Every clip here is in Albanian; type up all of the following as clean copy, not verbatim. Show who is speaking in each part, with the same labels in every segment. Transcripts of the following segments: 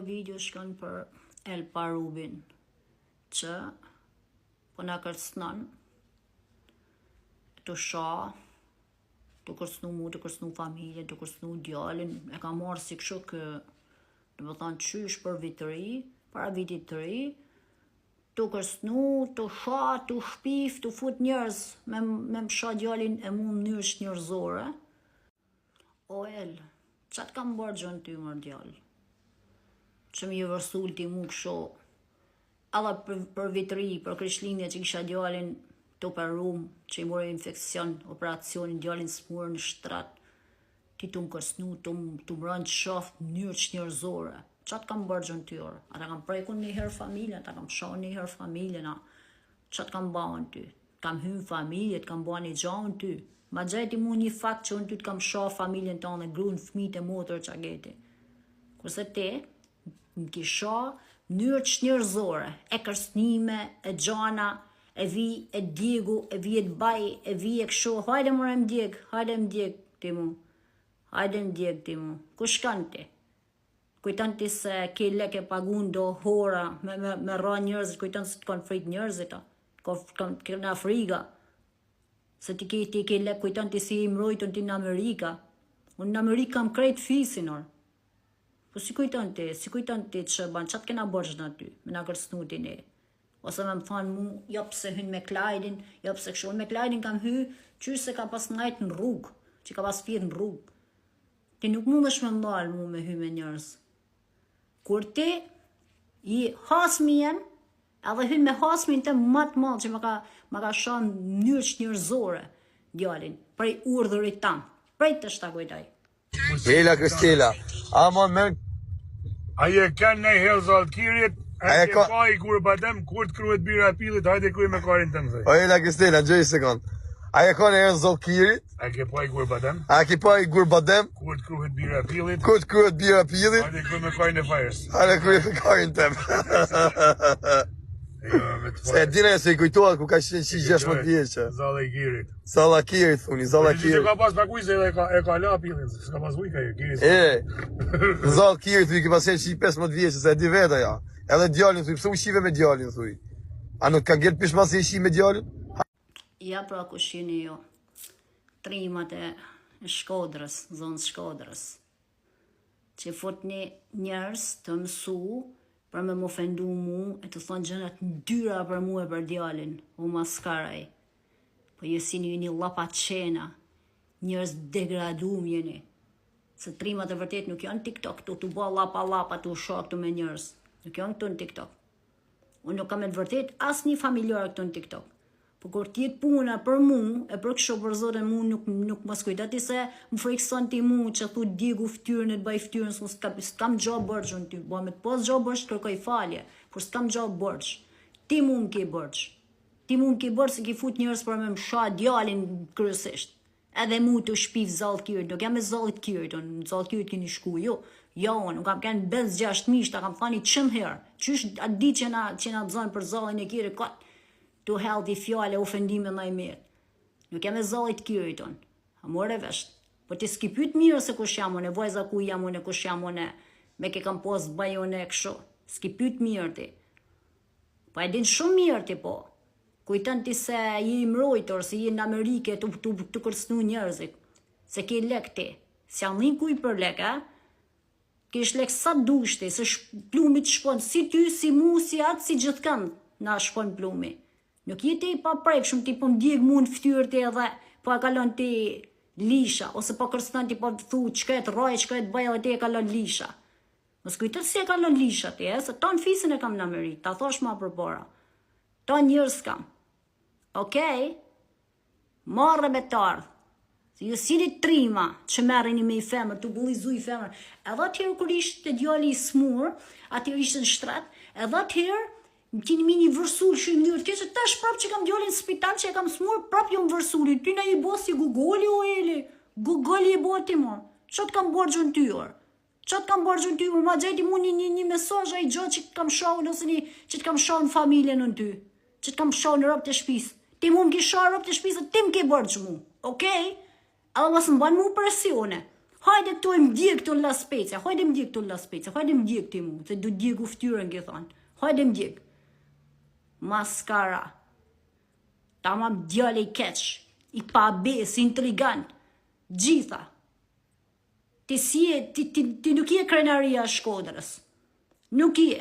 Speaker 1: Kjo video shkon për El Parubin, që po na kërcënon, të shoh, të kërcënu mu, të kërcënu familje, të kërcënu djalin, e ka marrë si kështu kë, do të thonë qysh për vit të ri, para vitit të ri, të kërcënu, të shoh, të shpif, të fut njerëz, me më shoh djalin e mu në mënyrë njerëzore. O El, çat kam bërë gjën ty mër djal? Që më vërsul ti mu kështu, alla për vitëri, për Krishtlindje që kisha djalin të operum, që i mori infekcion, operacionin, djalin smurë në shtrat, ti të më kërcënu, të më rënë të shoft në mënyrë njerëzore. Qatë kam bërë gjën tyre? Ata kam prekun njëherë familjen, ata kam shohë njëherë familjen, qatë kam bëhen ty? Kam hynë familjet, kam bëhen një gjahën ty. Ma gjeti mu një fakt që unë ty të kam shohë familjen tonë, grunë, fëmijët e motër që ageti. Kurse te, më ki shohë mënyrë njerëzore, e kërcënime, e gjana, e vi e djegu, e vi e të baj, e vi e kësho, hajde më djeg, hajde më djeg ti mu, hajde më djeg ti mu, ku shkan ti? Kujton ti se ke leke pagun do hora, me ra njerëzit, kujton se të kanë frit njerëzit, në Afrika, se ti ke lek, kujton ti si i mrojtën ti në Amerika, unë në Amerika kam krejt fisin, orë. Po si kujton ti që ban, qatë kena bërgjë në ty, me nga kërcënu ti ne. Ose me më thonë mu, jo pëse hynë me Klajdin, jo pëse kështu, me Klajdin kam hy, qysh se ka pas ngajt në rrugë, që ka pas fjetë në rrugë. Ti nuk mund është me mbalë mu me hy me njërës. Kur ti i hasmijen, edhe hynë me hasmin të matë malë që ma ka shonë mënyrë njërzore, djalin, prej urdhërit tamë, prej të shtakojtaj.
Speaker 2: Hela Kristela, amon me...
Speaker 3: Aje kanë në herë zalkirit, e ke pa i kur badem, kur të kruhet bira pilit, hajde kruj me karin të nëzaj.
Speaker 2: O Hela Kristela, gjëj sekund. Aje ka në herë zalkirit,
Speaker 3: e ke pa i kur badem,
Speaker 2: a ke pa i kur badem,
Speaker 3: kur të kruhet bira pilit,
Speaker 2: hajde
Speaker 3: kruj me karin e fajrës.
Speaker 2: Hajde kruj me karin tem. Se dine se i kujtohet ku ka qenë 16 vjeqe.
Speaker 3: Zalla i kirit.
Speaker 2: Zalla kirit, thuni, zalla kirit.
Speaker 3: Se ka pas pakujse dhe e ka la pilin, se ka pas ujka e kirit.
Speaker 2: Në zalla kirit, thuj, ki pas qenë 15 vjeqe, se e di veta ja. Edhe djallin, thuj, pëse u shive me djallin, thuj. A nuk ka gjerë pishma se i shi me djallin?
Speaker 1: Ja pra ku shini jo, trimat e Shkodrës, zonë Shkodrës, që fut një njerës të mësu, për me më ofendu mu, e të thonë gjënat në dyra për mu e për djalin, u maskaraj. Po jesi një lapa qena, njërës degradum jeni. Se trimat e vërtet nuk janë TikTok, të ba lapa, të shok të me njërës. Nuk janë këtu në TikTok. Unë nuk kam e të vërtet as një familjarë këtu në TikTok. Po kur tjetë puna për mu, e për kësho për zote mu nuk më skujt. Ati se më frikson ti mu që thu digu ftyrën e të baj ftyrën, s'kam gjo bërgjë në ty. Bo me të pos gjo bërgjë të kërkoj falje, por s'kam gjo bërgjë. Ti mu më ke bërgjë. Ti mu më ke bërgjë se ki fut njërës për me më sha djalin kërësisht. Edhe mu të shpif zallë kyrit. Nuk jam e zallit kyrit, në zallë kyrit kini shku, jo. Jo, nuk kam kënë 5-6 mishta, kam thani 100 herë. Qysh atë di që na bëzojnë për zallin e kyrit, tu held i fjale ofendime në i mirë. Nuk jam e zallit kyrit tonë. A more vesht. Po ti s'ki pyt mirë se kush jam une, vajza ku jam une, kush jam une, me ke kam pos bajone e kësho. S'ki pyt mirë ti. Po e din shumë mirë ti po. Kujtën ti se je i mrojtor, se je në Amerike të kërcënu njerëzit. Se ke lek ti. Se janë një kuj për lek, a? Kish lek sa dushti, se plumit shpon, si ty, si mu, si atë, si gjithkën na shpon plumi. Nuk jeti i pa prek shumë ti po m'djeg mu në ftyrë ti edhe po e kalon ti lisha, ose po kërcënon ti po thu qka e të roj, qka e të bëj edhe ti e kalon lisha. Mos kujtët si e kalon lisha ti, se ton fisin e kam në Amerikë, ta thosh ma për para. Ton njërës kam. Okej? Marrë me tardh. Se ju sini trima që merrini me i femër, të bullizu i femër. Edhe atëherë kur ishte djali i smur, atëherë ishte në shtrat, edhe atëherë më kini mi një vërsul që i mënyrë të keqe, tash prap që kam djallin në spital që e kam smur, prap jo më vërsulli. Ty na i bo si Gugoli o Eli. Gugoli e bo ti mo. Qatë kam borgjën ty orë? Qatë kam borgjën ty orë? Ma gjeti mu një mesaj a i gjotë që kam shau nëse një që të kam shau në familje në ty. Që të kam shau në rëp të shpisë. Ti mu më ki shau rëp të shpisë, ti më ke borgjë mu. Okej? Edhe mas më banë mu presione. Hajde këtu e mdjek këtu në La Spezia, hajde mdjek këtu në La Spezia, hajde mdjek ti mu, se du djek u ftyrën ke thonë, hajde mdjek. Maskara, tamam djale i keq, i pabes, intrigant, gjitha. Ti nuk je krenaria Shkodrës, nuk je.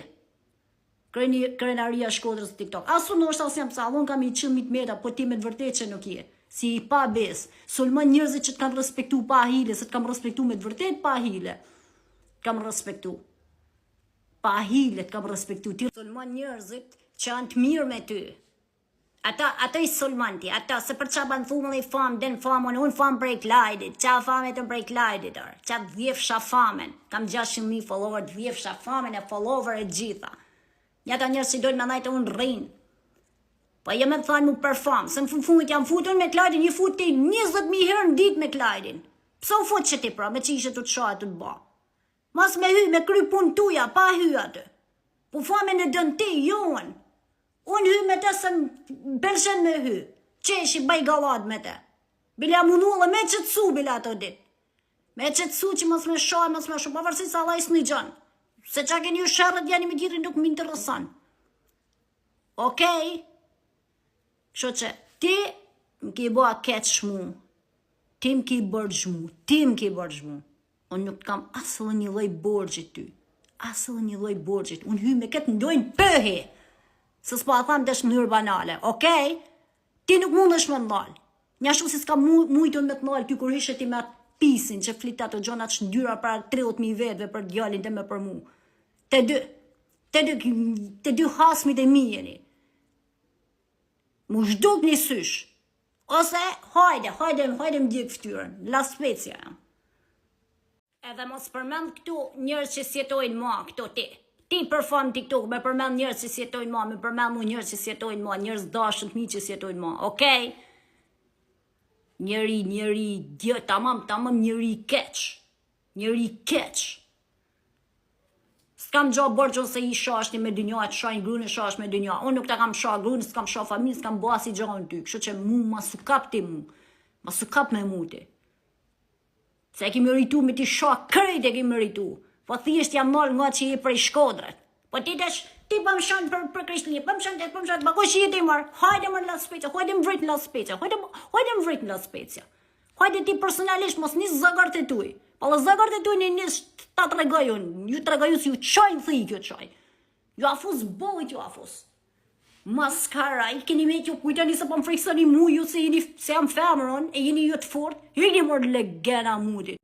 Speaker 1: Krenaria Shkodrës TikTok. Asu në është asë jam pësa, unë kam i qëllë mit meta, po ti me të vërtet që nuk je. Si i pa bes. Sulmon njerëzit që të kam respektu pa hile, se të kam respektu me të vërtet pa hile. Kam respektu. Pa hile të kam respektu. Ti sulmon njerëzit që janë të mirë me ty. Ata i sulmon ti, ata se për qa ban thumë dhe i famë, den famën, unë famë break lightit, qa famë të break lightit, qa të dhjefsha famen, kam 600.000 follower, të dhjefsha famen e follower e gjitha. Njata njerës që dojnë me najtë unë rrinë. Po jem e të thanë mu për famë, se në fundit jam futën me Klajtin, një fut ti 20.000 herë në dit me Klajtin. Pse u fut që ti pra, me që ishe të të shatë të të ba. Mas me hy, me kry pun tuja, pa hy atë. Po famen e dën ti, jonë. Unë hy me te se më përshen me hy. Qeshi baj galat me te. Bila munullë me qëtësu bila ato dit. Me qëtësu që mos me shaj, mos me shumë, pavarësi sa Allah i s'në gjanë. Se qa keni ju shërët janë me gjithë nuk më interesan. Okej? Kështu që ti më ki boa keq shmu. Ti më ki bërgjë mu. Ti më ki bërgjë mu. Unë nuk kam asë një loj borgjit ty. Asë një loj borgjit. Unë hy me këtë ndojnë pëhe. Se s'po a thamë desh mënyrë banale. Okej? Ti nuk mund është me ndalë. Njashtu si s'ka mujtën me të ndalë ty kur hishe ti me atë pisin që flita të gjonat që ndyra para 30.000 vetëve për djalin dhe me për mu. Te dy hasmit e mi jeni. Mu shduk një sysh. Ose hajde më djek ftyrën. La Spezia. Edhe mos përmend këtu njerëz që sjetojnë ma, këto ti. Ti për fan TikTok, me përmend njerëz që sjetojnë ma, me përmend mu njerëz që sjetojnë ma, njerëz dashën të mi që sjetojnë ma, okej? Njëri, tamam, njëri keq. Njëri keq. S'kam gjo borgjën se i shashni me dynja, të shajnë grunë e shash me dynja. Unë nuk ta kam shah grunë, s'kam shah familjë, s'kam bëha si gjohën ty. Kështu që mu ma su kap ti mu. Ma su kap me mu ti. Se e kemi rritu me ti shah krejt e kemi rritu. Po thjesht jam nalë nga që je prej Shkodrët. Po ti tash, ti pëm shanë për Krishtinë, pëm shanë, bako që jeti marë, hajde më në La Spezia, hajde më vrit në La Spezia, hajde më vrit në La Spezia. Hajde ti personalisht mos nisë zëgart e tuj. Pala zëgart e tuj një nisë ta të regajun, ju të regaju si ju qajnë thij kjo qaj. Ju afus bojt ju afus. Maskara, i keni me që kujtani se pëm friksoni mu ju se jam femëron, e jeni ju të fort, jeni mërë legena mudit.